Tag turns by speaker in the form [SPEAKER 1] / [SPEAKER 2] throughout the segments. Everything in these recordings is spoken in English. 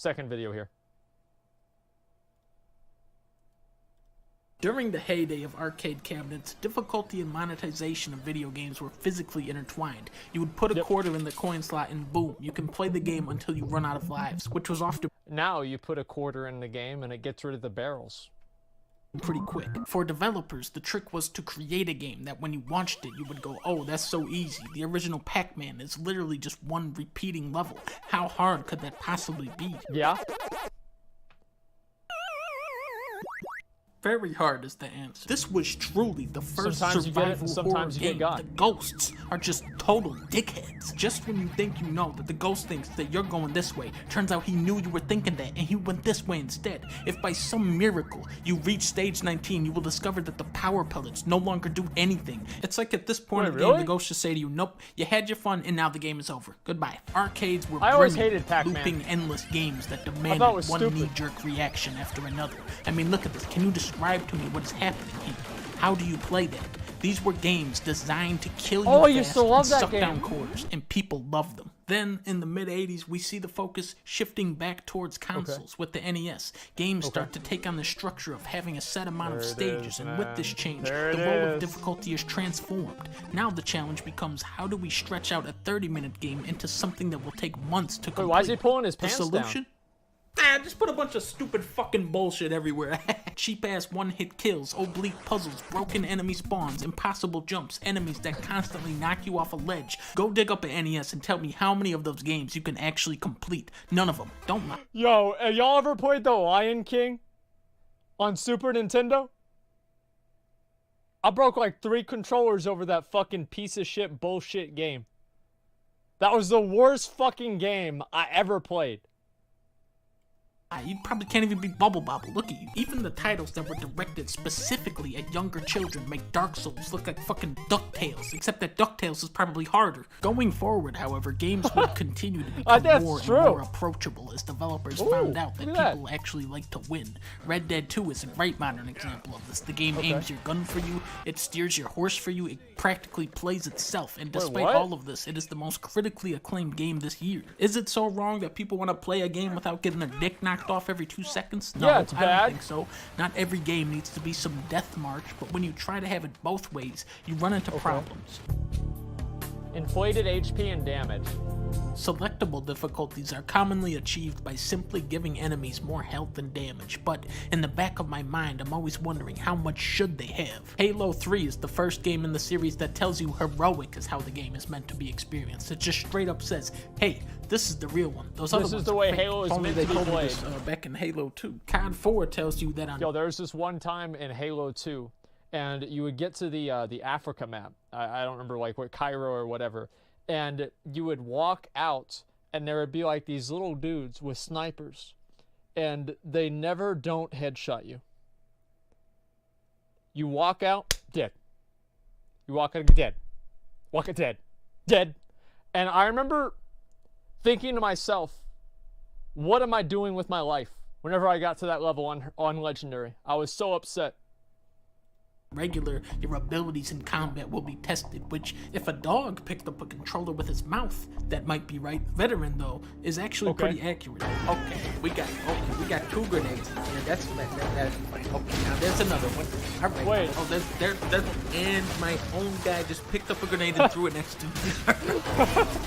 [SPEAKER 1] second video here.
[SPEAKER 2] During the heyday of arcade cabinets, difficulty and monetization of video games were physically intertwined. You would put a quarter in the coin slot and boom, you can play the game until you run out of lives, which was often
[SPEAKER 1] Now you put a quarter in the game and it gets rid of the barrels.
[SPEAKER 2] pretty quick. For developers, the trick was to create a game that when you launched it, you would go, oh, that's so easy. The original Pac-Man is literally just one repeating level. How hard could that possibly be?
[SPEAKER 1] Yeah.
[SPEAKER 2] Very hard is the answer. This was truly the first
[SPEAKER 1] Sometimes you get it,
[SPEAKER 2] survival
[SPEAKER 1] and
[SPEAKER 2] horror
[SPEAKER 1] sometimes you get
[SPEAKER 2] game.
[SPEAKER 1] got.
[SPEAKER 2] The ghosts are just total dickheads. Just when you think you know that the ghost thinks that you're going this way, turns out he knew you were thinking that and he went this way instead. If by some miracle you reach stage 19, you will discover that the power pellets no longer do anything. It's like at this point of the game, the ghost just say to you, nope, you had your fun and now the game is over. Goodbye. Arcades were
[SPEAKER 1] I always
[SPEAKER 2] brilliant,
[SPEAKER 1] hated Pac-Man.
[SPEAKER 2] looping endless games that demanded one
[SPEAKER 1] stupid.
[SPEAKER 2] knee-jerk reaction after another. I mean, look at this. Can you describe to me what is happening here? How do you play that? These were games designed to kill you
[SPEAKER 1] Oh, I
[SPEAKER 2] fast
[SPEAKER 1] used to love
[SPEAKER 2] and
[SPEAKER 1] that
[SPEAKER 2] suck
[SPEAKER 1] game.
[SPEAKER 2] down quarters, and people loved them. Then, in the mid-'80s, we see the focus shifting back towards consoles with the NES. Games start to take on the structure of having a set amount of stages, and with this change, the role of difficulty is transformed. Now the challenge becomes, how do we stretch out a 30-minute game into something that will take months to complete?
[SPEAKER 1] Wait, why is he pulling his
[SPEAKER 2] The
[SPEAKER 1] pants
[SPEAKER 2] solution?
[SPEAKER 1] down?
[SPEAKER 2] Just put a bunch of stupid fucking bullshit everywhere. Cheap-ass one-hit kills, oblique puzzles, broken enemy spawns, impossible jumps, enemies that constantly knock you off a ledge. Go dig up an NES and tell me how many of those games you can actually complete. None of them. Don't lie.
[SPEAKER 1] Yo, have y'all ever played The Lion King on Super Nintendo? I broke like 3 controllers over that fucking piece of shit bullshit game. That was the worst fucking game I ever played.
[SPEAKER 2] You probably can't even beat Bubble Bobble. Look at you. Even the titles that were directed specifically at younger children make Dark Souls look like fucking DuckTales, except that DuckTales is probably harder. Going forward, however, games would continue to become more and more approachable as developers found out that people actually like to win. Red Dead 2 is a great modern example of this. The game aims your gun for you, it steers your horse for you, it practically plays itself, and despite all of this, it is the most critically acclaimed game this year. Is it so wrong that people want to play a game without getting their dick knocked off every 2 seconds? No,
[SPEAKER 1] yeah, it's bad.
[SPEAKER 2] I don't think so. Not every game needs to be some death march, but when you try to have it both ways, you run into problems.
[SPEAKER 1] Inflated HP and damage.
[SPEAKER 2] Selectable difficulties are commonly achieved by simply giving enemies more health and damage, but in the back of my mind, I'm always wondering how much should they have? Halo 3 is the first game in the series that tells you heroic is how the game is meant to be experienced. It just straight up says, hey, this is the real one. Those other ones
[SPEAKER 1] is the way Halo is
[SPEAKER 2] Only
[SPEAKER 1] meant to be played.
[SPEAKER 2] Back in Halo 2. COD 4 tells you that on
[SPEAKER 1] Yo, there's this one time in Halo 2, and you would get to the Africa map. I don't remember like what Cairo or whatever, and you would walk out, and there would be like these little dudes with snipers, and they never don't headshot you. You walk out, dead. You walk out, dead. Walk out, dead. Dead. And I remember thinking to myself, what am I doing with my life? Whenever I got to that level on Legendary, I was so upset.
[SPEAKER 2] Regular, your abilities in combat will be tested, which if a dog picked up a controller with his mouth, that might be right. Veteran, though, is actually pretty accurate. Okay, we got 2 grenades in here. That's funny. Okay, now there's another one. All right.
[SPEAKER 1] Wait.
[SPEAKER 2] Oh, there's and my own guy just picked up a grenade and threw it next to me.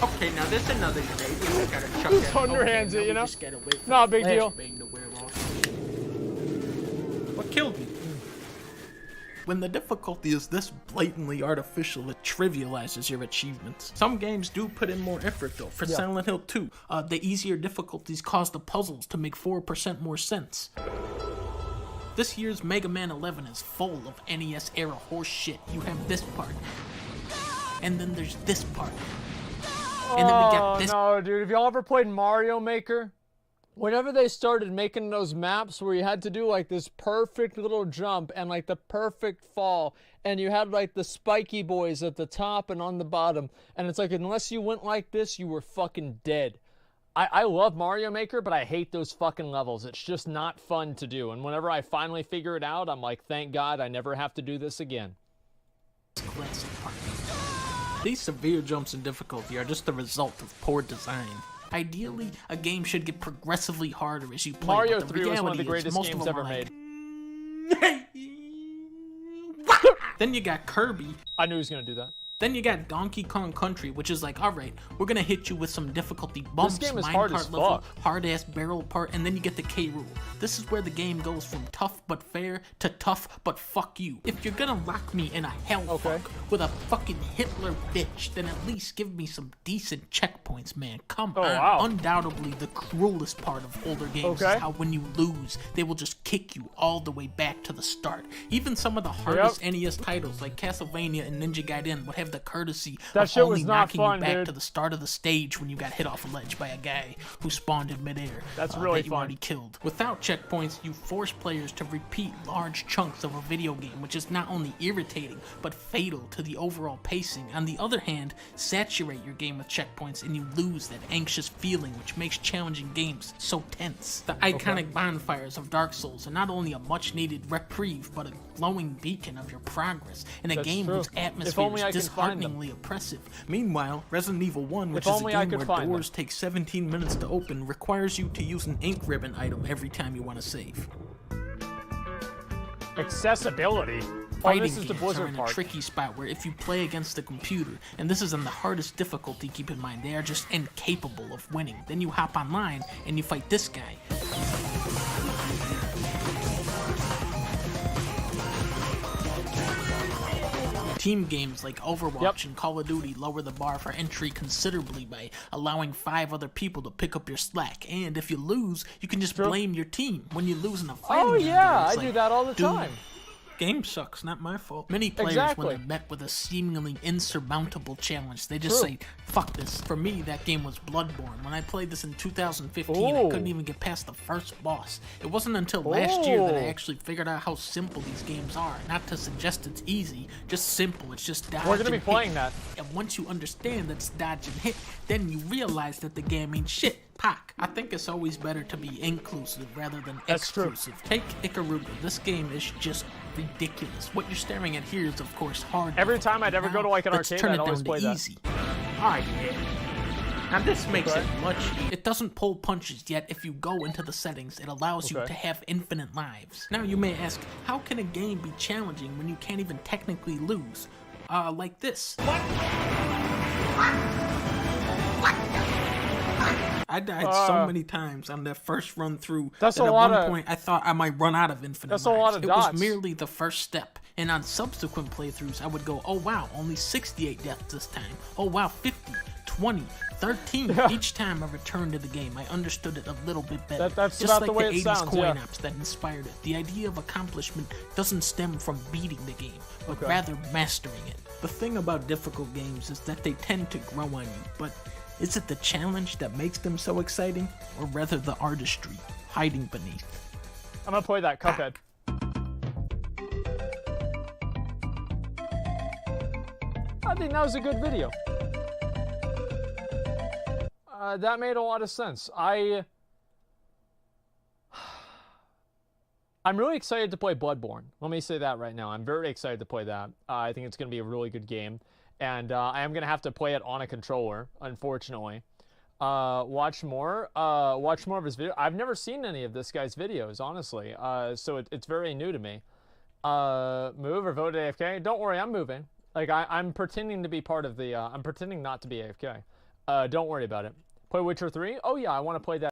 [SPEAKER 2] Okay, now there's another grenade. We gotta chuck that.
[SPEAKER 1] Just your hands,
[SPEAKER 2] now
[SPEAKER 1] you know?
[SPEAKER 2] Just get away from
[SPEAKER 1] No, big deal.
[SPEAKER 2] What killed me? When the difficulty is this blatantly artificial, it trivializes your achievements. Some games do put in more effort though. For Silent Hill 2, the easier difficulties cause the puzzles to make 4% more sense. This year's Mega Man 11 is full of NES era horse shit. You have this part, and then there's this part, and then we got this.
[SPEAKER 1] No, dude, have y'all ever played Mario Maker? Whenever they started making those maps where you had to do like this perfect little jump and like the perfect fall, and you had like the spiky boys at the top and on the bottom, and it's like unless you went like this, you were fucking dead. I love Mario Maker, but I hate those fucking levels. It's just not fun to do. And whenever I finally figure it out, I'm like, thank God I never have to do this again.
[SPEAKER 2] These severe jumps in difficulty are just the result of poor design. Ideally, a game should get progressively harder as you play.
[SPEAKER 1] Mario
[SPEAKER 2] but the
[SPEAKER 1] 3 was one of the
[SPEAKER 2] reality is
[SPEAKER 1] greatest
[SPEAKER 2] most
[SPEAKER 1] games
[SPEAKER 2] of them
[SPEAKER 1] ever
[SPEAKER 2] are
[SPEAKER 1] made.
[SPEAKER 2] like, Then you got Kirby.
[SPEAKER 1] I knew he was gonna do that.
[SPEAKER 2] Then you got Donkey Kong Country, which is like, alright, we're gonna hit you with some difficulty bumps,
[SPEAKER 1] This game is hard as fuck.
[SPEAKER 2] hard-ass barrel part, and then you get the K rule. This is where the game goes from tough but fair to tough but fuck you. If you're gonna lock me in a hellfuck with a fucking Hitler bitch, then at least give me some decent checkpoints, man. Come on.
[SPEAKER 1] Wow.
[SPEAKER 2] Undoubtedly, the cruelest part of older games is how when you lose, they will just kick you all the way back to the start. Even some of the hardest NES titles like Castlevania and Ninja Gaiden would have the courtesy of only knocking you back to the start of the stage when you got hit off a ledge by a guy who spawned in midair.
[SPEAKER 1] That's really
[SPEAKER 2] that you already killed. Without checkpoints, you force players to repeat large chunks of a video game, which is not only irritating but fatal to the overall pacing. On the other hand, saturate your game with checkpoints and you lose that anxious feeling which makes challenging games so tense. The iconic bonfires of Dark Souls are not only a much needed reprieve but a glowing beacon of your progress in a game whose atmosphere is dishearteningly oppressive. Meanwhile, Resident Evil 1, which is a game where doors take 17 minutes to open, requires you to use an ink ribbon item every time you want to save.
[SPEAKER 1] Accessibility.
[SPEAKER 2] Fighting
[SPEAKER 1] this is the
[SPEAKER 2] games
[SPEAKER 1] Blizzard
[SPEAKER 2] are in a
[SPEAKER 1] part.
[SPEAKER 2] tricky spot where if you play against the computer, and this is on the hardest difficulty, keep in mind, they are just incapable of winning. Then you hop online and you fight this guy. Team games like Overwatch and Call of Duty lower the bar for entry considerably by allowing 5 other people to pick up your slack, and if you lose, you can just blame your team. When you lose in a fighting game,
[SPEAKER 1] I do that all the time.
[SPEAKER 2] Game sucks, not my fault. Many players, when they're met with a seemingly insurmountable challenge, they just say, fuck this. For me, that game was Bloodborne. When I played this in 2015, I couldn't even get past the first boss. It wasn't until last year that I actually figured out how simple these games are. Not to suggest it's easy, just simple. It's just dodge
[SPEAKER 1] We're gonna be playing that.
[SPEAKER 2] And once you understand that it's dodge and hit, then you realize that the game means shit. Pac. I think it's always better to be inclusive rather than exclusive. Take Ikaruga. This game is just ridiculous. What you're staring at here is, of course, hard.
[SPEAKER 1] Every time I'd ever go to like an arcade, I'd always play that.
[SPEAKER 2] Easy. Alright, now this makes it much easier. It doesn't pull punches, yet if you go into the settings, it allows you to have infinite lives. Now you may ask, how can a game be challenging when you can't even technically lose? Like this. I died so many times on that first run through that at one point I thought I might run out of infinite lives.
[SPEAKER 1] A lot of dots.
[SPEAKER 2] It was merely the first step, and on subsequent playthroughs I would go, oh wow, only 68 deaths this time. Oh wow, 50, 20, 13. Each time I returned to the game, I understood it a little bit better.
[SPEAKER 1] That's
[SPEAKER 2] just
[SPEAKER 1] about
[SPEAKER 2] like
[SPEAKER 1] the way
[SPEAKER 2] the 80s
[SPEAKER 1] it sounds,
[SPEAKER 2] coin ops that inspired it. The idea of accomplishment doesn't stem from beating the game, but rather mastering it. The thing about difficult games is that they tend to grow on you, but is it the challenge that makes them so exciting, or rather the artistry hiding beneath?
[SPEAKER 1] I'm gonna play that Cuphead. I think that was a good video. That made a lot of sense. I'm really excited to play Bloodborne. Let me say that right now. I'm very excited to play that. I think it's going to be a really good game. And I am going to have to play it on a controller, unfortunately. Watch more of his video. I've never seen any of this guy's videos, honestly. So it's very new to me. Move or vote AFK? Don't worry, I'm moving. Like, I'm pretending to be part of the, I'm pretending not to be AFK. Don't worry about it. Play Witcher 3? Oh yeah, I want to play that.